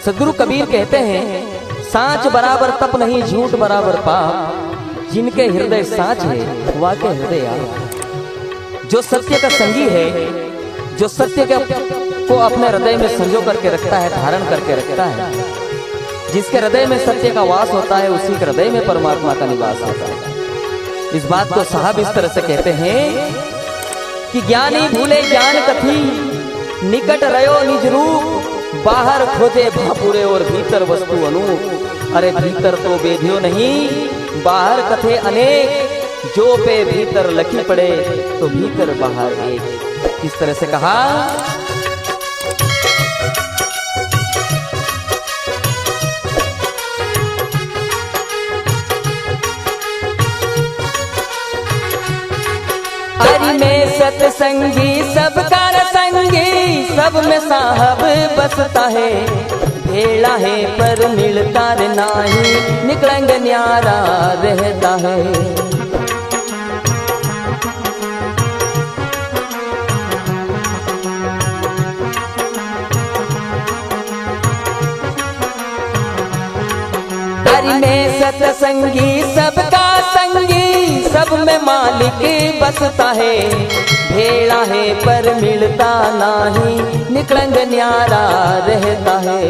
सदगुरु कबीर कहते हैं, सांच बराबर तप नहीं, झूठ बराबर पाप, जिनके हृदय सांच है वाके हृदय आप। जो सत्य का संगी है, जो सत्य को अपने हृदय में संजो करके रखता है, धारण करके रखता है, जिसके हृदय में सत्य का वास होता है, उसी के हृदय में परमात्मा का निवास होता है। इस बात को साहब इस तरह से कहते हैं कि ज्ञानी भूले ज्ञान कथी, निकट रयो निज रूप, बाहर खोजे भापुरे और भीतर वस्तु अनूप। अरे भीतर तो बेधियो नहीं, बाहर कथे अनेक, जो पे भीतर लखी पड़े तो भीतर बाहर एक। किस तरह से कहा, हरि में सत्संगी सबका संगी, सब में साहब बसता है, भेड़ा है पर मिलता नहीं, निकलंग न्यारा रहता है। हरि में सत्संगी सबका संगी, सब में मालिक बसता है, भेड़ा है पर मिलता नहीं, निकलंग न्यारा रहता है।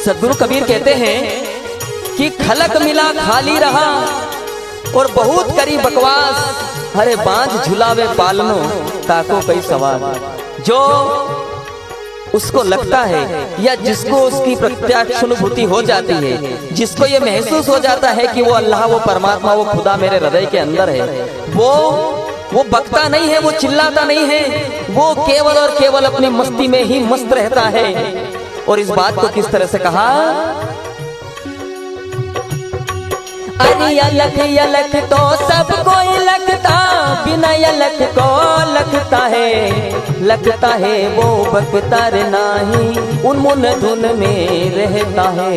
सदगुरु कबीर कहते हैं कि खलक मिला खाली रहा और बहुत करी बकवास, हरे बांझ झुलावे पालनो ताको कई सवाल। जो उसको लगता है या जिसको उसकी प्रत्यक्ष अनुभूति हो जाती है, जिसको ये महसूस हो जाता है कि वो अल्लाह, वो परमात्मा, वो खुदा मेरे हृदय के अंदर है, वो बकता नहीं है, वो चिल्लाता नहीं है, वो केवल और केवल अपनी मस्ती में ही मस्त रहता है। और इस बात को किस तरह से कहा, अरे अलख तो सब कोई लगता, बिना अलख को लगता है वो बकता नहीं, उन्मुन धुन में रहता है।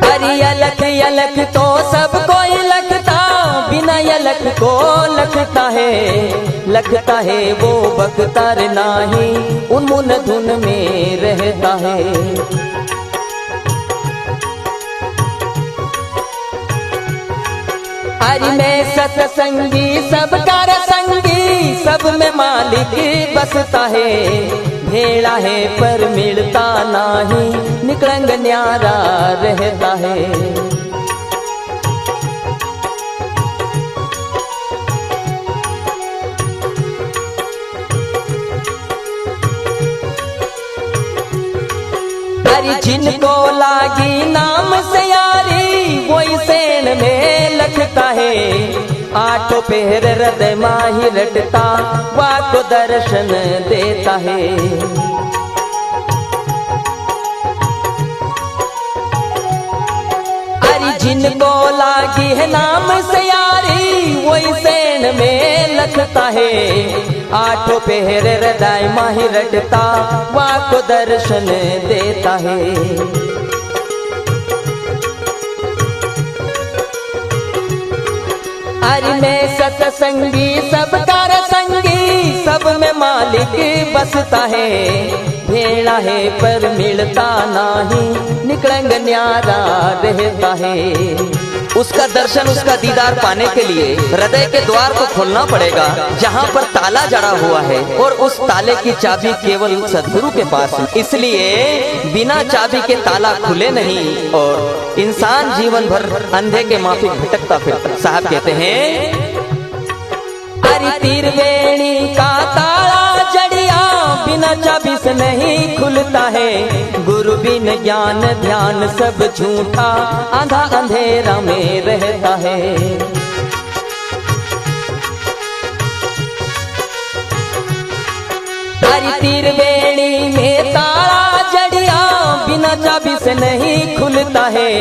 अरे अलख तो सब कोई लगता, बिना अलख को लगता है वो बकता नहीं, उन्मुन धुन में रहता है। हरि में सत्संगी सबका संगी, सब में मालिक बसता है, भेड़ा है पर मिलता नहीं, निकलंग न्यारा रहता है। हरि जिनको लागी नाम से यारी, वही सेन में लखता है, आठों पहर हृदय माही रटता, वाको दर्शन देता है। हरि जिनको लागी है नाम से यारी, वही सेन में लखता है, आठों पहर हृदय माही रटता, वाको दर्शन देता है। हरि में सत्संगी सबका संगी, सब में मालिक बसता है, भेड़ा है पर मिलता नहीं, निकलंग न्यारा रहता है। उसका दर्शन, उसका दीदार पाने के लिए हृदय के द्वार को खोलना पड़ेगा, जहाँ पर ताला जड़ा हुआ है, और उस ताले की चाबी केवल सदगुरु के पास है। इसलिए बिना चाबी के ताला खुले नहीं और इंसान जीवन भर अंधे के माफिक भटकता फिरता। साहब कहते हैं, हरि तीर वेणी का ताला जड़िया, बिना चाबी से नहीं खुलता है, गुरु बिन ज्ञान ध्यान सब झूठा, आधा अंधेरा में रहता है। हरि तीर वेणी में ताला जड़िया, बिना चाबी से नहीं खुलता है,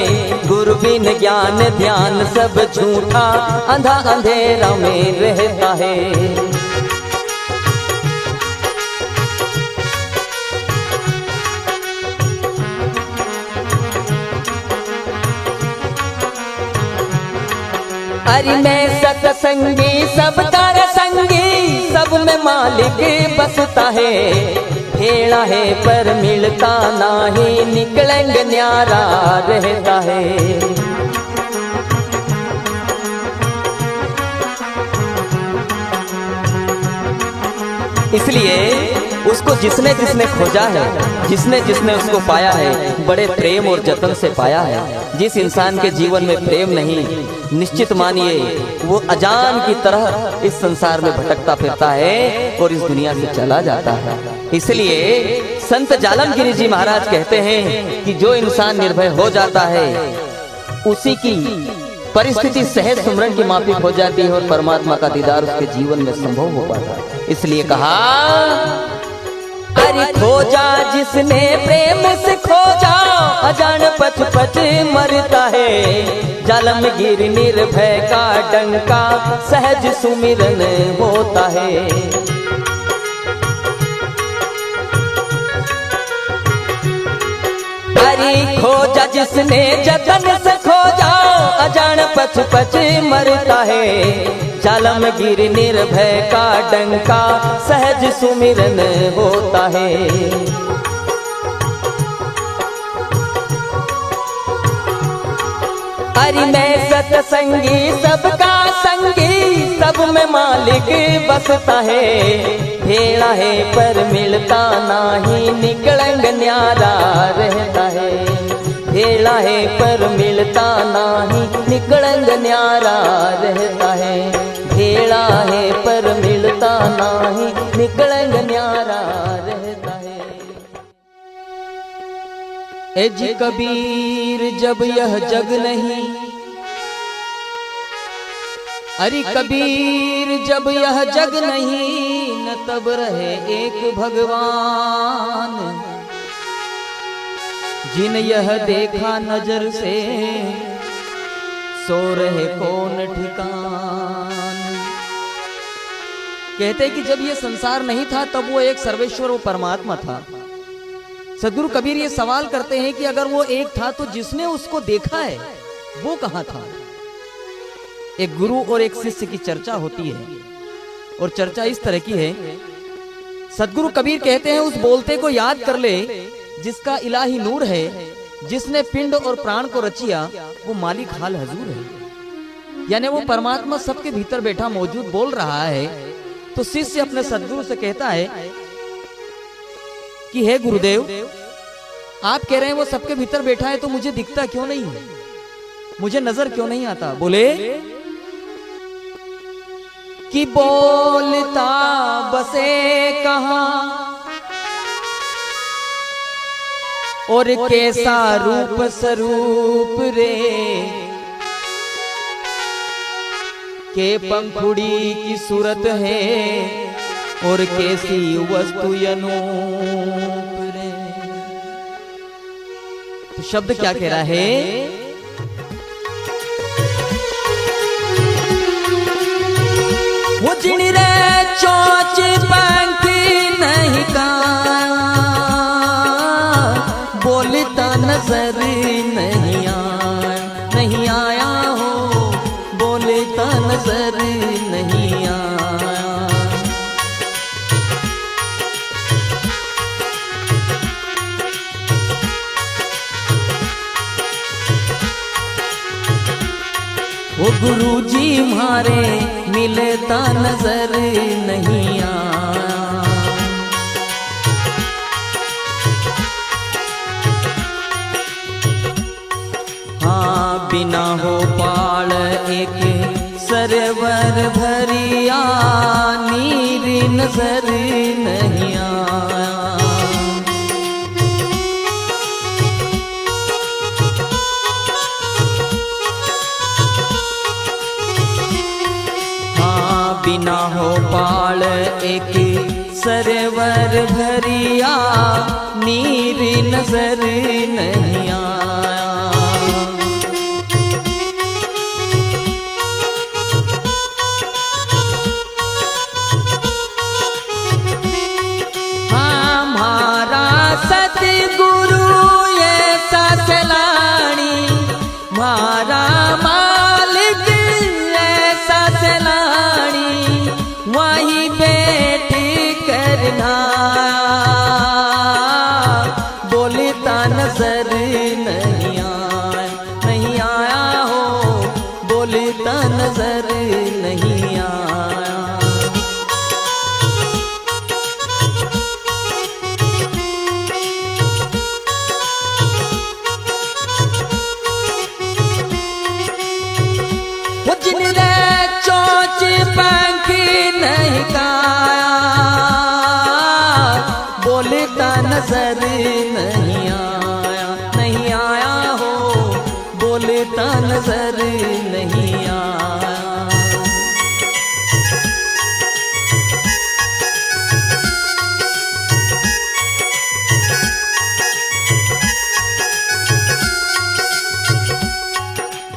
गुरु बिन ज्ञान ध्यान सब झूठा, आधा अंधेरा में रहता है। हरि में सत्संगी सबका संग है, भेड़ा है पर मिलता नाही, निकलंग न्यारा रहता है। इसलिए उसको जिसने जिसने खोजा है, जिसने जिसने उसको पाया है, बड़े प्रेम और जतन से पाया है। जिस इंसान के जीवन में प्रेम नहीं, निश्चित मानिए वो अजान की तरह इस संसार में भटकता फिरता है और इस दुनिया से चला जाता है। इसलिए संत जालमगिरी जी महाराज कहते हैं कि जो इंसान निर्भय हो जाता है उसी की परिस्थिति सहज सुमरन की माफिक हो जाती है और परमात्मा का दीदार उसके जीवन में संभव हो पाता है। इसलिए कहा, अरे खोजा जिसने प्रेम से खोजा, अजान पच पच मरता है। जालमगिरी निर्भय का डंका, सहज सुमिरन होता है। अरे खोजा जिसने जतन से खोजा, अजान पच पच मरता है। जालमगिरी निर्भय का डंका, सहज सुमिरन होता है। अरे मैं सत्संगी सबका संगी, सब में मालिक बसता है। भेड़ा है पर मिलता नाही, निकलंग न्यारा रहता है। भेड़ा है पर मिलता नाही, निकलंग न्यारा रहता है। भेड़ा है पर मिलता नाही, निकलंग न्यारा रहता है। ए जी कबीर जब यह जग नहीं, अरे कबीर जब यह जग नहीं, न तब रहे एक भगवान। जिन यह देखा नजर से, सो रहे कौन ठिकान। कहते कि जब ये संसार नहीं था तब वो एक सर्वेश्वर, वो परमात्मा था। सदगुरु कबीर ये सवाल करते हैं कि अगर वो एक था तो जिसने उसको देखा है वो कहां था। एक गुरु और एक शिष्य की चर्चा होती है और चर्चा इस तरह की है। सदगुरु कबीर कहते हैं उस बोलते को याद कर ले जिसका इलाही नूर है, जिसने पिंड और प्राण को रचिया, वो मालिक हाल हजूर है। यानी वो परमात्मा सबके भीतर बैठा मौजूद बोल रहा है। तो शिष्य अपने सदगुरु से कहता है कि हे गुरुदेव, आप कह रहे हैं वो सबके भीतर बैठा है, तो मुझे दिखता क्यों नहीं है, मुझे नजर क्यों नहीं आता। बोले कि बोलता बसे कहां और कैसा रूप स्वरूप रे, के पंखुड़ी की सूरत है और कैसी वस्तु अनूप रे। तो शब्द क्या कह रहा है, वो जिन रे चोच पंखी नहीं का, बोलता नजर नहीं आया हो, बोलता नजर नहीं आया। वो गुरुजी मारे मिलता नजर नहीं आया। हाँ बिना हो पाल एक सरवर भरिया, नीर नजर नहीं आया। बिना हो पाल एक सरवर भरिया, नीर नजर नहीं आया। हमारा सतगुरु ये सलानी, मारा मालिक ऐसा सलानी, वहीं बैठ करना नहीं आया। वो जिनने चोंच पंख नहीं काया, बोलता नजर नहीं आया, नहीं आया हो, बोलता नजर नहीं आया।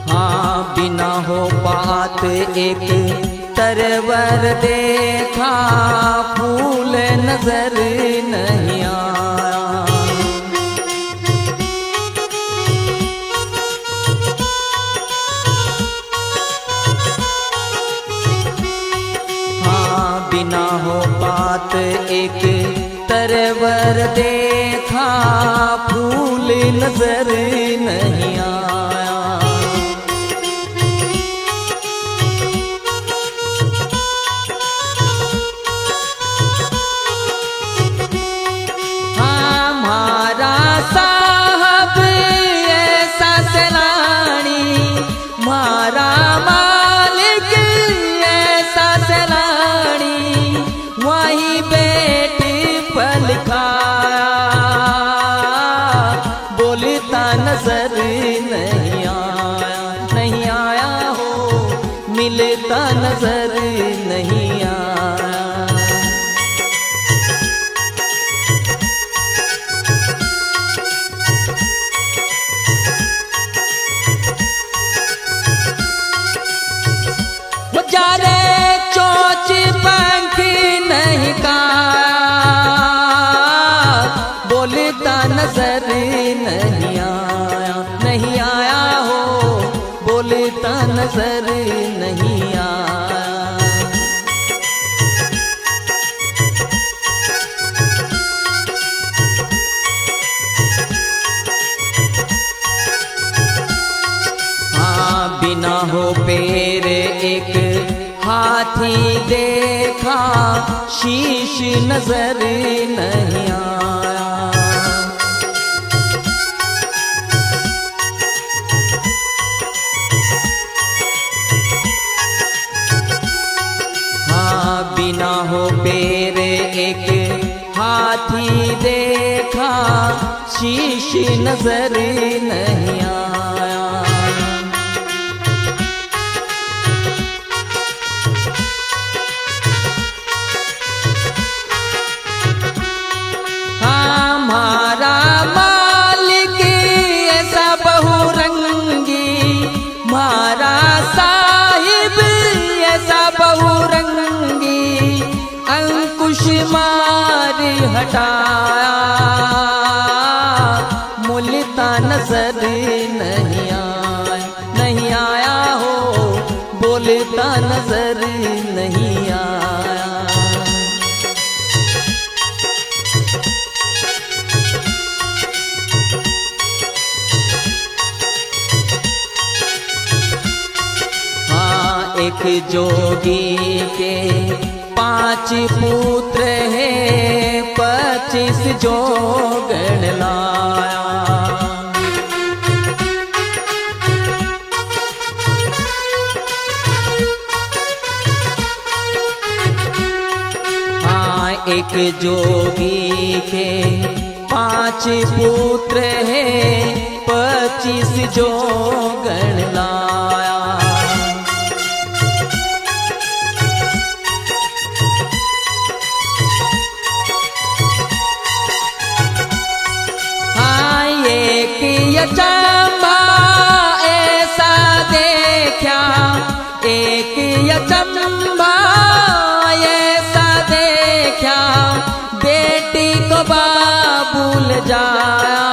हाँ बिना हो बात एक तरवर देखा, फूल नजर नहीं आया। हाँ बिना हो बात एक तरवर देखा, फूल नजर नहीं आया। साहब ऐसा सलानी, मारा मालिक ऐसा सलानी, वहीं बैठ पल खाया, बोलता नजर नहीं आया, नहीं आया हो, मिलता नजर नहीं आया। जारे चोंच पंख नहीं काया, बोलता नजर नहीं आया, नहीं आया हो, बोलता नजर नहीं आया। हाँ बिना हो पैर एक हाथी देखा, शीश नजर नहीं आया। हाँ बिना हो पैर एक हाथी देखा, शीश नजर नहीं आया। हमारा मालिक ऐसा बहुरंगी, मारा साहिब ऐसा बहुरंगी, अंकुश मार हटाया, मुलता नजर नहीं आया, नहीं आया हो, बोलता नजर नहीं आया। एक जोगी के 5 पुत्र हैं, 25 जोगण लाया। हाँ एक जोगी के 5 पुत्र हैं, 25 जोगण लाया। चंबा ऐसा देखा, एक यचंबा ऐसा देखा, बेटी को बाबूल जाया,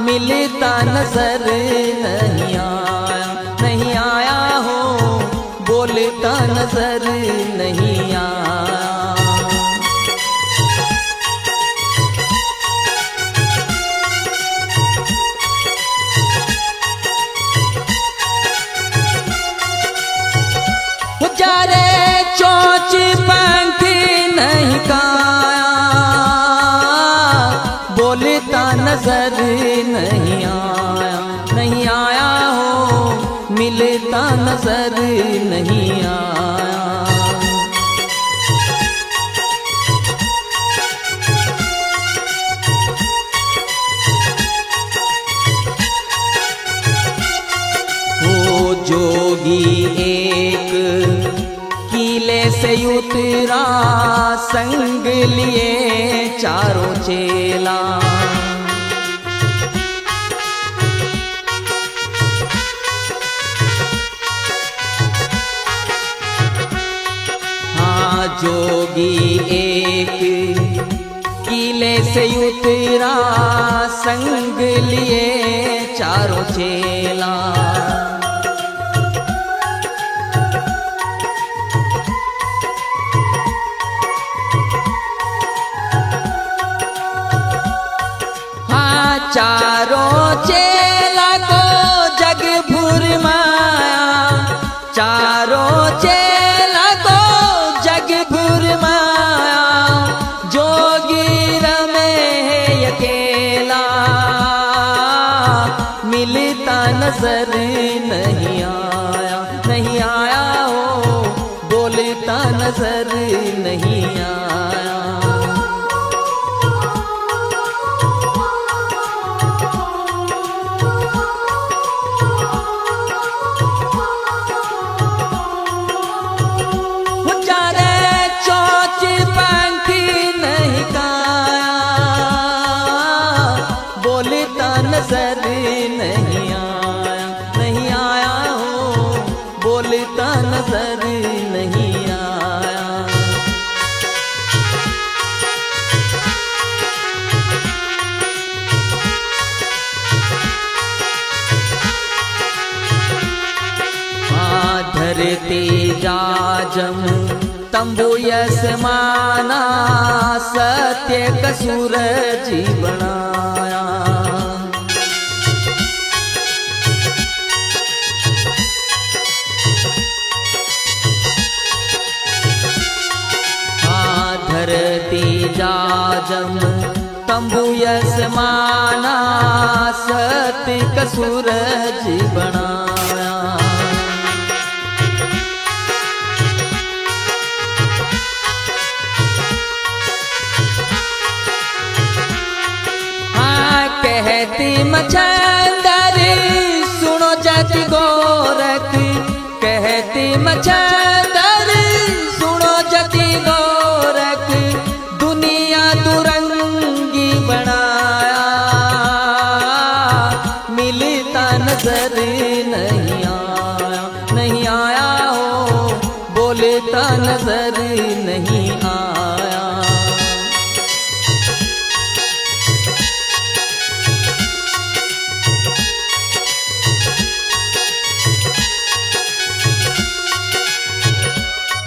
मिलता नजर नहीं आया, नहीं आया हो, बोलता नजर नहीं आया। चोंच पंख नहीं काया, बोलता नजर नहीं आया, नहीं आया हो मिलता नजर नहीं आया। जोगी एक किले से उतरा, संग लिए चारों चेला। हाँ जोगी एक किले से उतरा, संग लिए चारों चेला। चारों चेला को जग भुरमाया, चारों चेला को जग भुरमाया। जोगी रमे अकेला, मिलता नजर नहीं आया, नहीं आया हो बोलता नजर नहीं आया। नजर नहीं आया, नहीं आया हो बोलता नजर नहीं आया। धरती जाजम तंबू यशमाना, सत्य का सूरज बनाया। धरती जाजम तंबू यशमाना, सत्य का सूरज बनाया। हाँ कहती मच्छर सुनो जाति गोरख, कहती मच्छर सुनो जाति गोरख। दुनिया दुरंगी बनाया, मिलता नजर नहीं आया, नहीं आया हो बोलता नजर नहीं आया।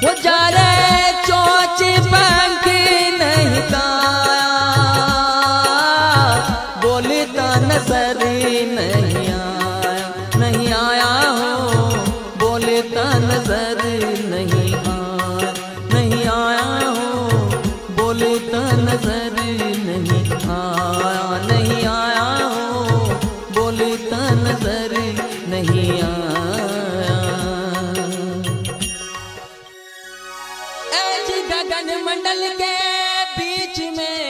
वो जा रे चोंच पंख नहीं काया, बोलता नजर नहीं आया, नहीं आया हो बोलता नजर नहीं आया, नहीं आया हो बोलता नजर नहीं आया, नहीं आया हो बोलता नजर नहीं आया। गगन मंडल के बीच में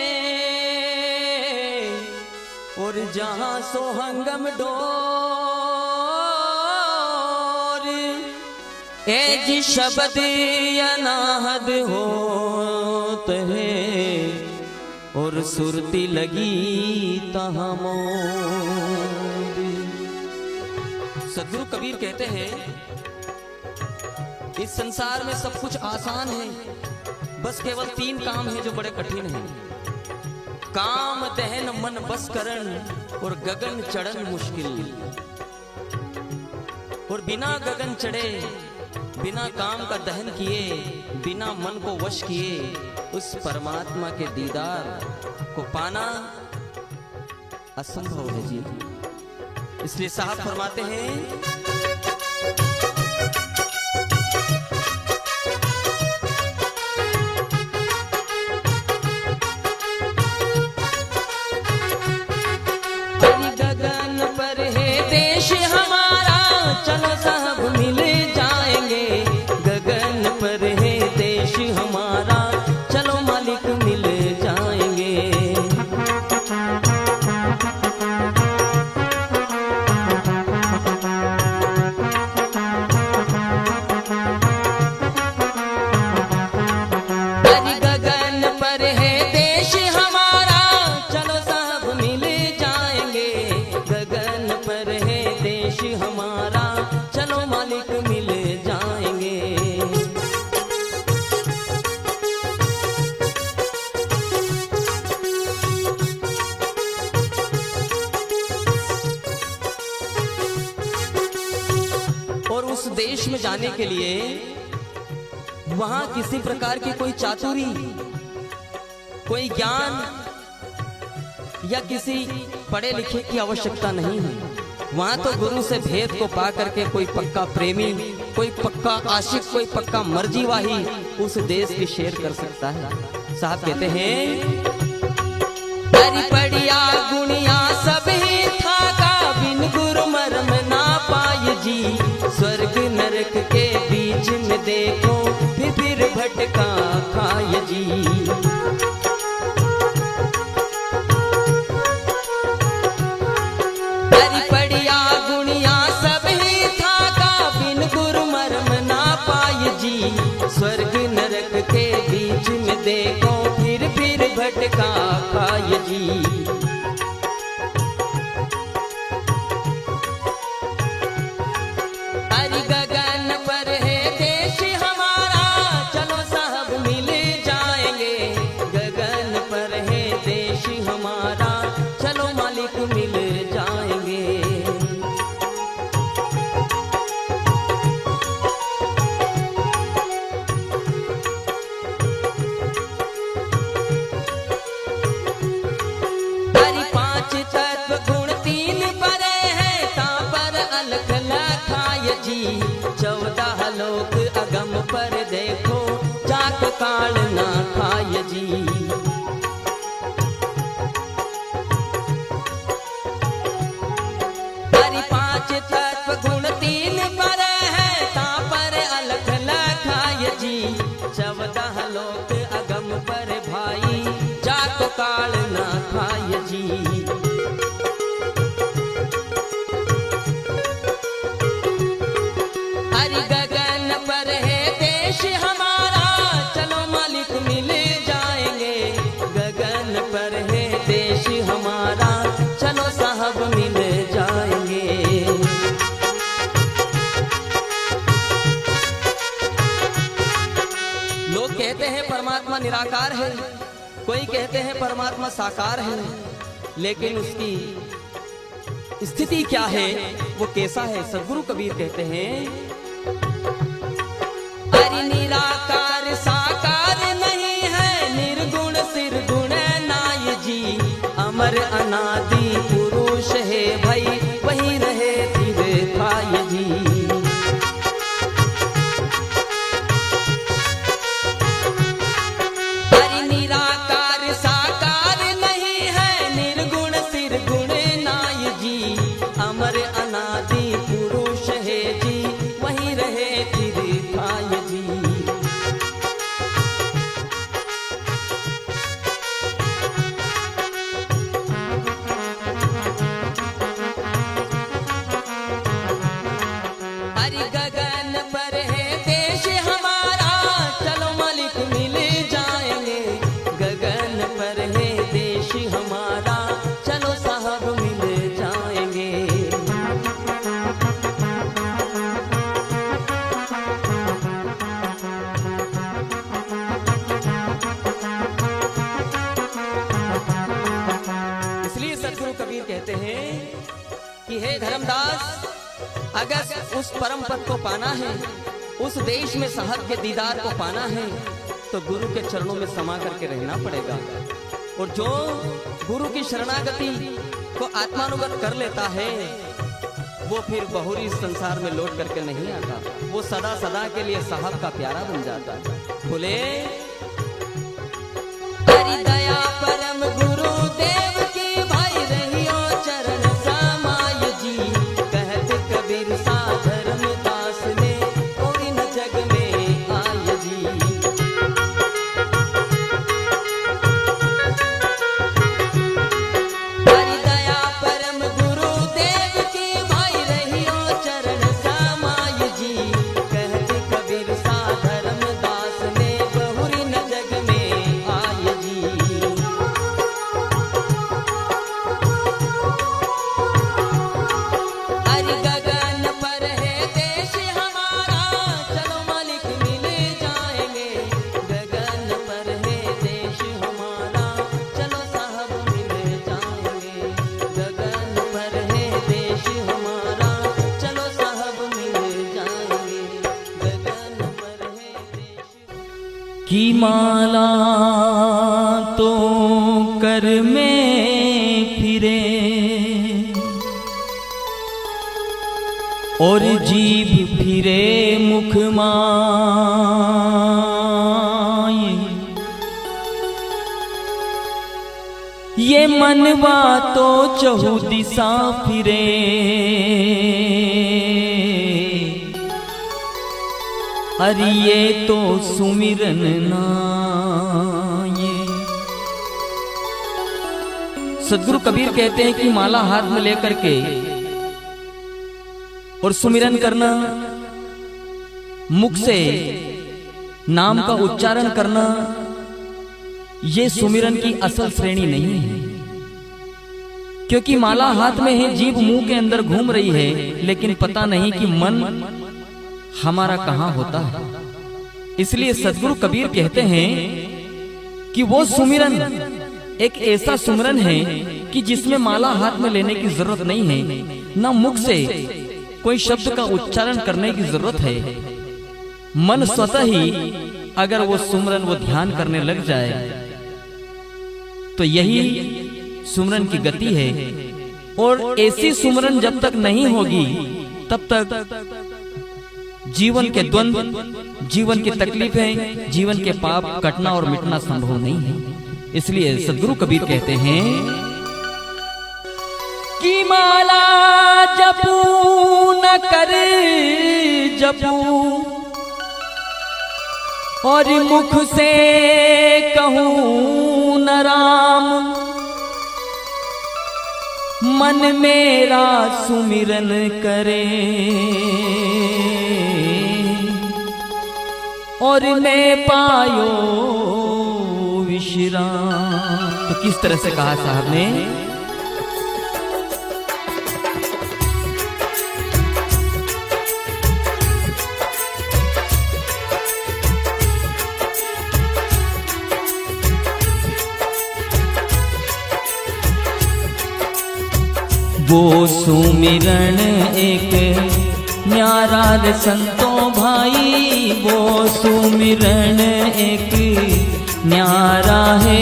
और जहां सोहंगम डोर, एज शब्द अनाहद होते हैं और सुरती लगी तहां मोर। सदगुरु कबीर कहते हैं इस संसार में सब कुछ आसान है, बस केवल 3 काम है जो बड़े कठिन हैं। काम दहन मन बस करण और गगन चढ़न मुश्किल। और बिना गगन चढ़े, बिना काम का दहन किए, बिना मन को वश किए उस परमात्मा के दीदार को पाना असंभव है जी। इसलिए साहब फरमाते हैं, देश हमारा, चलो मालिक मिल जाएंगे। अरे गगन पर है देश हमारा, चलो सब मिल जाएंगे। गगन पर है देश हमारा, चलो मालिक मिल जाएंगे। और उस देश में जाने के लिए वहां किसी प्रकार की कोई चातुरी, कोई ज्ञान या किसी पढ़े लिखे की आवश्यकता नहीं है। वहां तो गुरु से भेद को पा करके कोई पक्का प्रेमी, कोई पक्का आशिक, कोई पक्का मर्जीवाही उस देश की शेर कर सकता है। साहब कहते हैं, हरि पढ़िया गुणिया सब ही थाका, बिन गुरु मर्म ना पाए जी। स्वर्ग नरक के बीच में देखो, फिर भटका खाए जी। हरि पढ़िया गुणिया सब ही थाका, बिन गुरु मर्म ना पाए जी। स्वर्ग नरक के बीच में देखो, फिर भटका खाए जी। हरि गगन पर है देश हमारा, चलो सब मिल जाएंगे। गगन पर है देश हमारा, चलो मालिक मिल जाएंगे। हरि पांच तत्व गुण तीन परे हैं, ता पर अलख लखाय जी। 14 लोक अगम पर देखो, जाक काल ना खाय जी। हरि पांच तत्व गुण तीन परे हैं, ता पर अलख लखाय जी। 14 लोक अगम पर भाई, जाक काल ना खाय जी। हरि गगन पर है देश हमारा, चलो मालिक मिल जाएंगे। गगन पर है देश हमारा, चलो साहब मिल जाएंगे। लोग कहते हैं परमात्मा निराकार है, कोई कहते हैं परमात्मा साकार है, लेकिन उसकी स्थिति क्या है, वो कैसा है? सद्गुरु कबीर कहते हैं, हरि निराकार साकार नहीं है, निर्गुण सिरगुण नाय जी। अमर अनादि पुरुष है भाई, वही रहे फिर थाय जी। हरि निराकार साकार नहीं है, निर्गुण सिरगुण नाय जी। अमर अनादि पुरुष है जी, वही रहे फिर थाय जी। हरि गगन पर है देश हमारा, चलो मालिक मिल जाएंगे। गगन पर है देश हमारा, चलो साहब मिल जाएंगे। इसलिए सद्गुरु कबीर कहते हैं कि हे धर्मदास, अगर उस परम पद को पाना है, उस देश में साहब के दीदार को पाना है, तो गुरु के चरणों में समा करके रहना पड़ेगा। और जो गुरु की शरणागति को आत्मानुगत कर लेता है, वो फिर बहुरी संसार में लौट करके नहीं आता, वो सदा सदा के लिए साहब का प्यारा बन जाता है। बोले हरि दया परम गुरु देव की, भाई रहियो चरण समाय जी। कहत कबीर सा धर्मदास ने, कोई न जग में आय जी। की माला तो कर में फिरे और जीभ फिरे मुख माए, ये मनवा तो चहु दिशा फिरे, अरे ये तो सुमिरन नाये। सदगुरु कबीर कहते हैं कि माला हाथ में लेकर के और सुमिरन करना, मुख से नाम का उच्चारण करना, ये सुमिरन की असल श्रेणी नहीं है। क्योंकि माला हाथ में है, जीभ मुंह के अंदर घूम रही है, लेकिन पता नहीं कि मन हमारा कहां होता है। इसलिए सदगुरु कबीर कहते हैं कि वो सुमिरन एक ऐसा सुमिरन है कि जिसमें माला हाथ में लेने की जरूरत नहीं है, ना मुख से कोई शब्द का उच्चारण करने की जरूरत है। मन स्वतः ही अगर वो सुमिरन, वो ध्यान करने लग जाए, तो यही सुमिरन की गति है। और ऐसी सुमिरन जब तक नहीं होगी, तब तक जीवन के द्वंद्व, जीवन की तकलीफें, जीवन के पाप कटना और मिटना संभव नहीं है। इसलिए सदगुरु कबीर कहते हैं कि माला जपू न कर जपू, और मुख से कहूं न राम, मन मेरा सुमिरन करे और मैं पायो विश्राम। तो किस तरह से कहा साहब ने, वो सुमिरन एक न्यारा रे संतों भाई, वो सुमिरन एक न्यारा है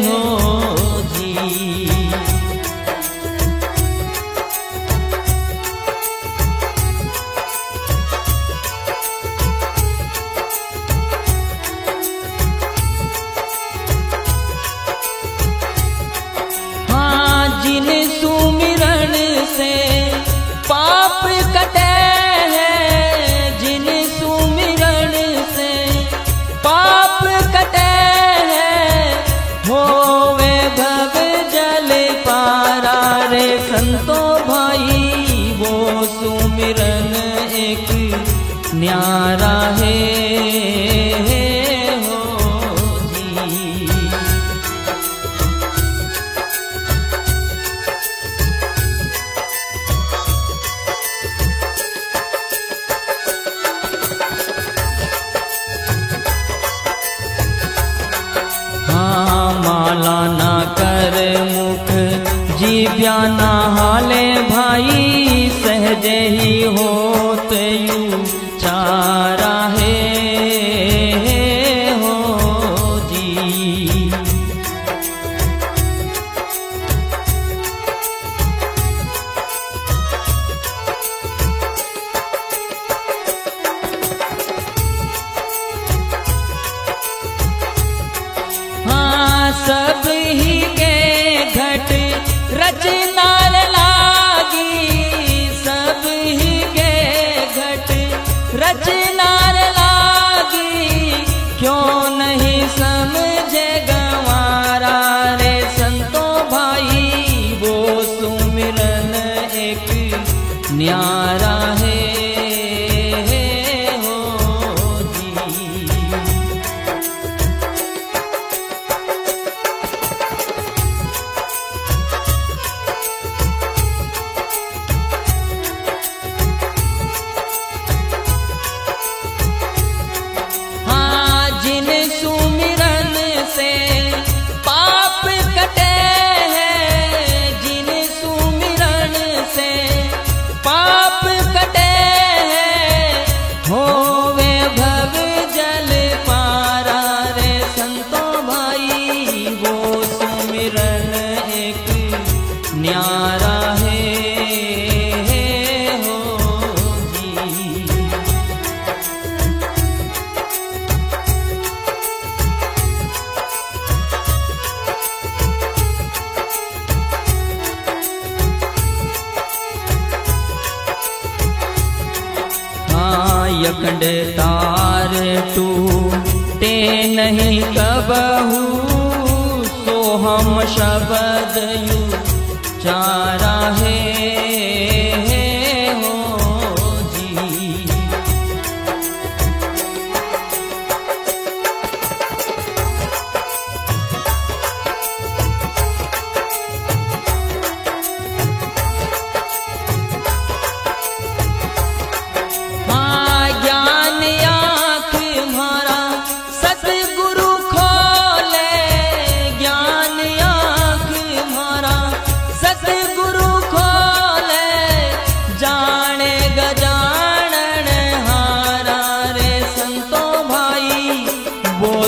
हो जी। हाँ, जिन सुमिरन से पाप कटे हैं, जिन सुमिरन से पाप कटे हैं, होवे भव जल पारा रे संतों भाई, वो सुमिरन एक न्यारा है हो जी। माला ना कर मुख जीव्या ना हाले भाई, सहजे ही होत यू चारा है हो जी। सब ही के घट रचनार लागी, सब ही के घट रचनार लागी, क्यों नहीं समझे गंवारा रे संतों भाई, वो सुमिरन एक न्यारा है हो जी। जिन सुमिरन तार टूटे नहीं कबहू, सो हम शब्द उचारा है हो जी।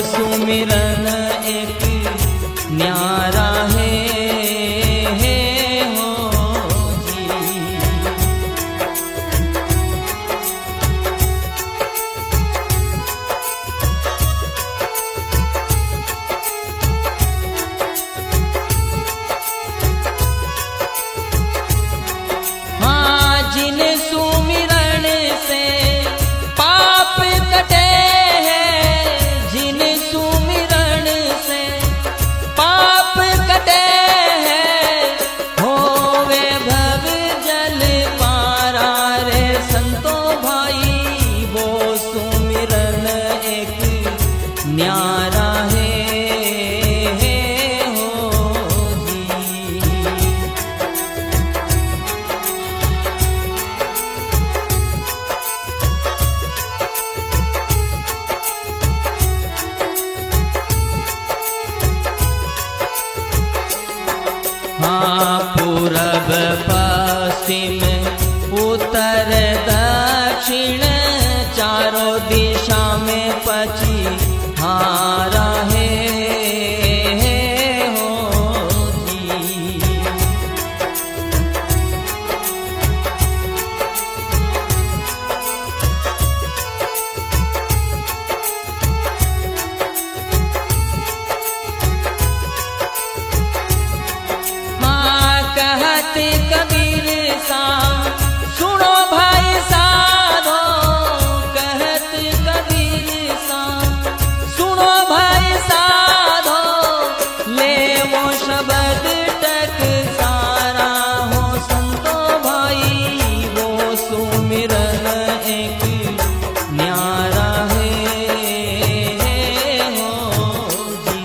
सुमिरन एक न्यारा है हो जी। हाँ जिन सुमिरन से पाप कटे, न्यारा है हो जी। हाँ पूरब पश्चिम उत्तर दक्षिण चारों दिशा में पछिहारा है हो जी। हाँ कहत कबीर सा सुनो भाई साधो, कहत कबीर सा सुनो भाई साधो, ले वो शब्द तक सारा हो संतो भाई, वो सुमिरन एक न्यारा है हो जी।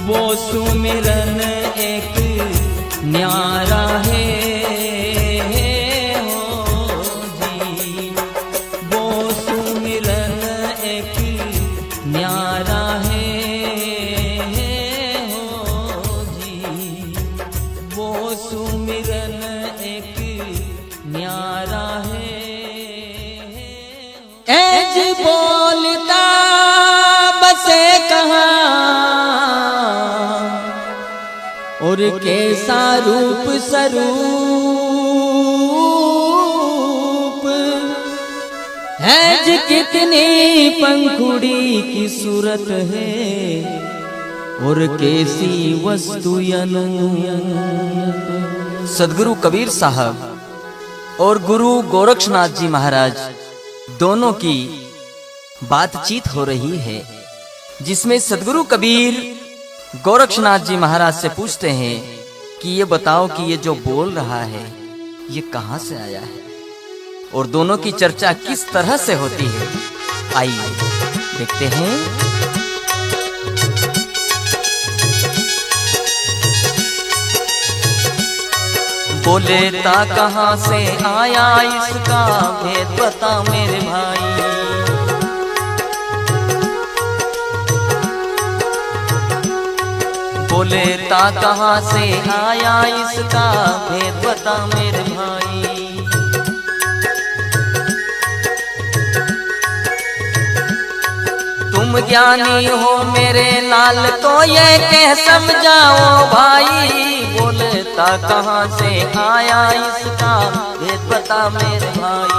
वो सुमिरन एक न्यारा है हो जी। वो सुमिरन एक न्यारा है हो जी। वो सुमिरन एक न्यारा है हो जी। वो सुमिरन एक न्यारा है। ऐज बोलता बसे कहाँ और कैसा रूप स्वरूप, ऐज कितनी पंखुड़ी की सूरत है और कैसी वस्तु सदगुरु कबीर साहब और गुरु गोरक्षनाथ जी महाराज दोनों की बातचीत हो रही है, जिसमें सदगुरु कबीर गोरक्षनाथ जी महाराज से पूछते हैं कि ये बताओ कि ये जो बोल रहा है ये कहाँ से आया है, और दोनों की चर्चा किस तरह से होती है। आइए देखते हैं। बोले ता कहाँ से आया इसका भेद बता मेरे भाई। बोले ता कहाँ से आया इसका भेद बता मेरे भाई। तुम ज्ञानी हो मेरे लाल तो ये कह समझाओ भाई। बोलता कहाँ से आया इसका भेद बता मेरे भाई।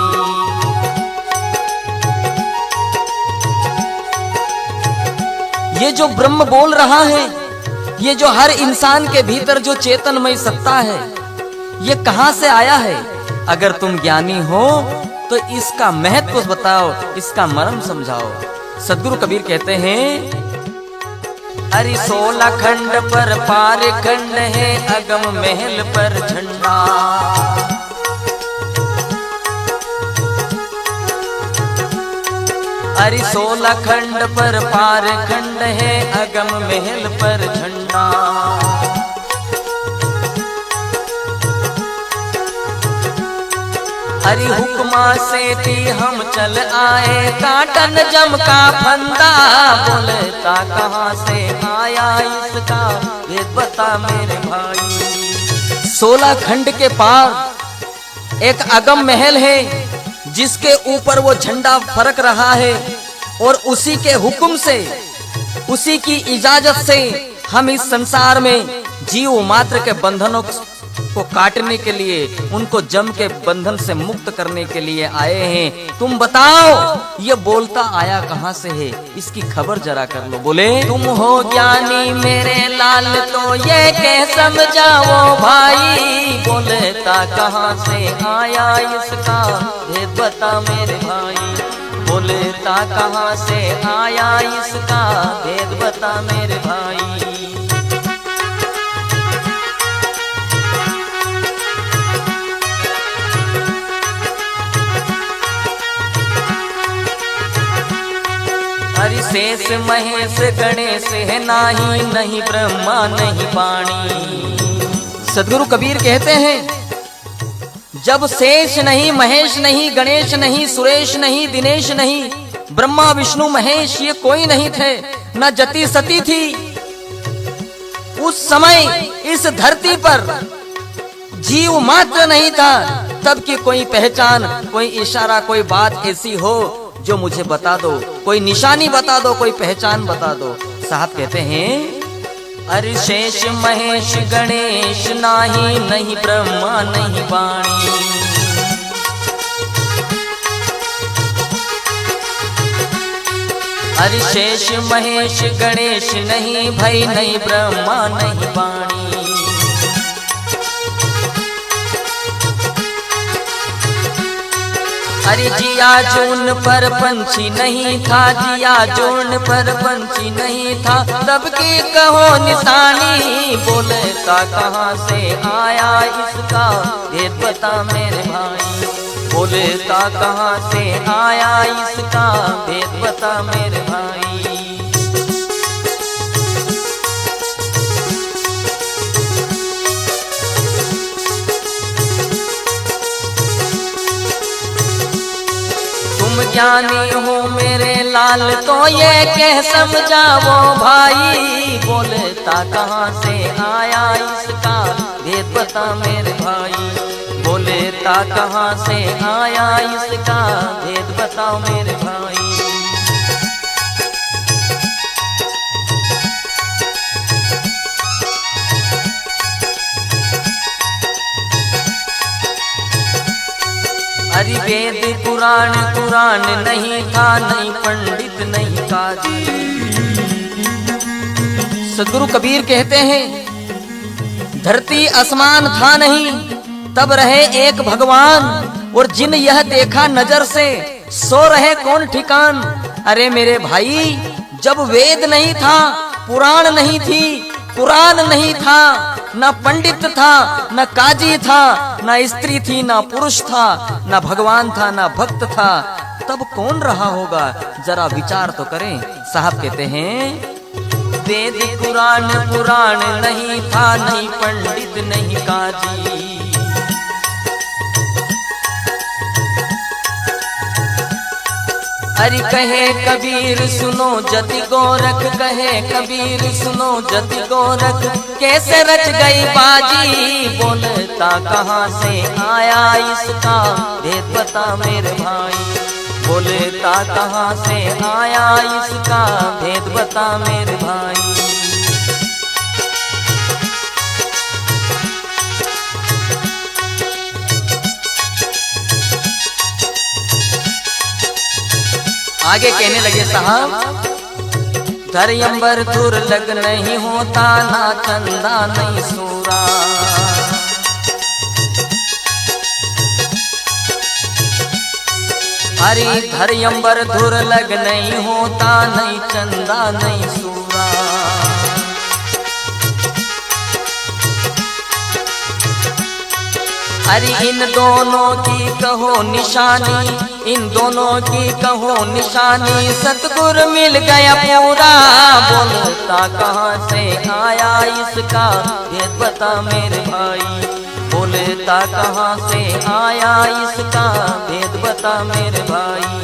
ये जो ब्रह्म बोल रहा है, ये जो हर इंसान के भीतर जो चेतनमय सत्ता है, ये कहाँ से आया है? अगर तुम ज्ञानी हो तो इसका महत्व बताओ, इसका मर्म समझाओ। सदगुरु कबीर कहते हैं, अरे 16 खंड पर पार खंड है अगम महल पर झंडा। अरे 16 खंड पर पार खंड है अगम महल पर झंडा। हरि हुक्मा से थी हम चल आए काटन जम का फंदा। बोलता कहाँ से आया इसका भेद बता मेरे भाई। 16 खंड के पार एक अगम महल है जिसके ऊपर वो झंडा फरक रहा है, और उसी के हुक्म से, उसी की इजाजत से हम इस संसार में जीव मात्र के बंधनों को काटने के लिए, उनको जम के बंधन से मुक्त करने के लिए आए हैं। तुम बताओ ये बोलता आया कहाँ से है, इसकी खबर जरा कर लो। बोले तुम हो ज्ञानी मेरे लाल तो ये कह समझाओ भाई। बोलता कहाँ से आया इसका भेद बता मेरे भाई। बोलता कहाँ से आया इसका भेद बता मेरे भाई। हरि शेष महेश गणेश है नाही, नहीं ब्रह्मा नहीं वाणी। सदगुरु कबीर कहते हैं, जब शेष नहीं, महेश नहीं, गणेश नहीं, सुरेश नहीं, दिनेश नहीं, ब्रह्मा विष्णु महेश ये कोई नहीं थे, न जति सती थी। उस समय इस धरती पर जीव मात्र नहीं था, तब की कोई पहचान, कोई इशारा, कोई बात ऐसी हो जो मुझे बता दो, कोई निशानी बता दो, कोई पहचान बता दो। साहब कहते हैं, अरे शेष महेश गणेश नाही, नहीं ब्रह्मा नहीं वाणी। अरे शेष महेश गणेश नहीं भाई, नहीं ब्रह्मा नहीं वाणी। अरे जिया जून पर पंछी नहीं था, जिया जून पर पंछी नहीं था, तब की कहो निशानी। बोलता कहाँ से आया इसका भेद बता मेरे भाई। बोलता कहाँ से आया इसका भेद बता मेरे भाई। तुम ज्ञानी हो मेरे लाल तो ये कह समझाओ भाई। बोलता कहाँ से आया इसका भेद बता मेरे भाई। बोलता कहाँ से आया इसका भेद बताओ मेरे भाई। हरि वेद पुराण पुराण नहीं था, नहीं पंडित नहीं काजी। सदगुरु कबीर कहते हैं, धरती आसमान था नहीं, तब रहे एक भगवान, और जिन यह देखा नजर से, सो रहे कौन ठिकान। अरे मेरे भाई, जब वेद नहीं था, पुराण नहीं थी, कुरान नहीं था, न पंडित था, न काजी था, न स्त्री थी, न पुरुष था, न भगवान था, न भक्त था, तब कौन रहा होगा? जरा विचार तो करें। साहब कहते हैं, वेद कुरान पुराण नहीं था, नहीं पंडित नहीं काजी। अरे कहे कबीर सुनो जति गोरख, कहे कबीर सुनो जति गोरख, कैसे रच गई बाजी, बोलता कहाँ से आया इसका भेद बता मेरे भाई, बोलता कहाँ से आया इसका भेद बता मेरे भाई। आगे कहने लगे साहब, धरयंबर दुर्लग नहीं होता, ना चंदा नहीं सूरा, अरे धरयंबर दुर्लग नहीं होता, नहीं चंदा नहीं सूरा। अरे इन दोनों की कहो निशानी, इन दोनों की कहो निशानी, सतगुरु मिल गया पूरा, बोलता कहाँ से आया इसका भेद बता मेरे भाई, बोलता कहाँ से आया इसका भेद बता मेरे भाई।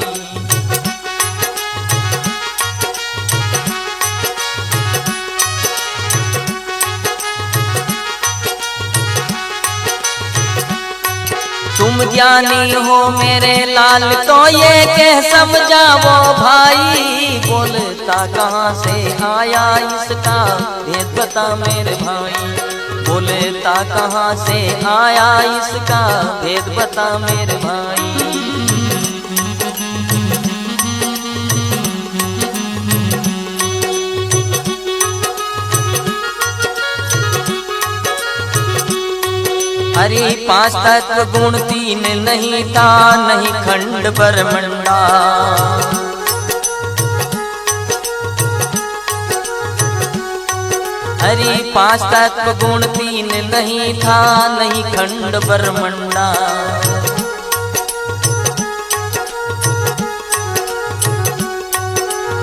तुम ज्ञानी हो मेरे लाल तो ये कह समझाओ भाई, बोलता कहाँ से आया इसका भेद बता मेरे भाई, बोलता कहाँ से आया इसका भेद बता मेरे भाई। हरि पांच तत्व गुण तीन नहीं था, नहीं खंड ब्रह्मंडा, हरि पांच तत्व गुण तीन नहीं था, नहीं खंड ब्रह्मंडा।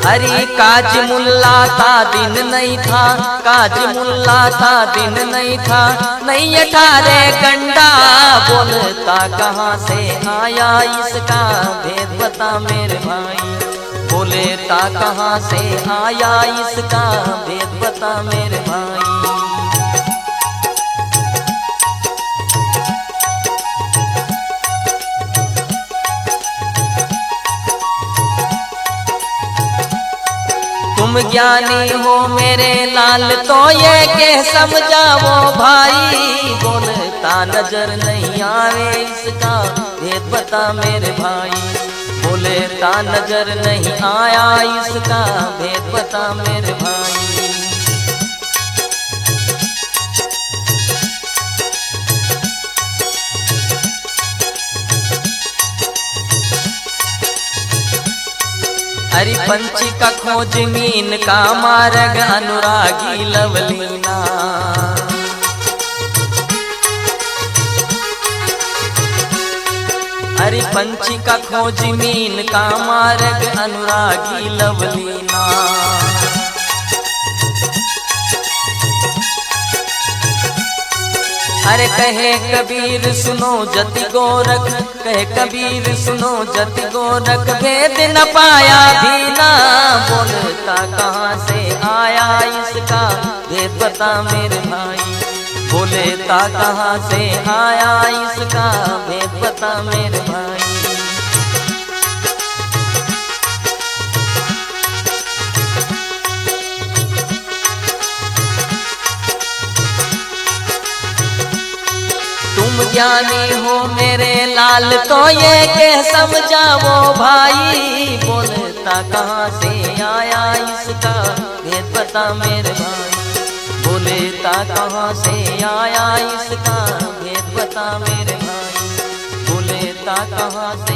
हरि काज मुल्ला था दिन नहीं था, काज मुल्ला था दिन नहीं था, नहीं 18 गंडा, बोलता कहाँ से आया इसका भेद बता मेरे भाई, बोलता कहाँ से आया इसका भेद बता मेरे भाई। तुम ज्ञानी हो मेरे लाल तो ये कह समझाओ भाई, बोलता नजर नहीं आवे इसका भेद बता मेरे भाई, बोलता नजर नहीं आया इसका भेद बता मेरे भाई। हरि पंछी का खोज मीन का मार्ग अनुरागी लवलीना, हरि पंछी का खोज मीन का मार्ग अनुरागी लवलीना। अरे कहे कबीर सुनो जति गोरख, कहे कबीर सुनो जति गोरख, भेद न पाया भी ना, बोलता कहाँ से आया इसका भेद बता मेरे भाई, बोलता कहाँ से आया इसका भेद बता मेरे भाई। तुम ज्ञानी हो मेरे लाल तो ये कह समझाओ भाई, बोलता कहाँ से आया इसका भेद बता मेरे भाई, बोलता कहाँ से आया इसका भेद बता मेरे भाई, बोलता कहाँ से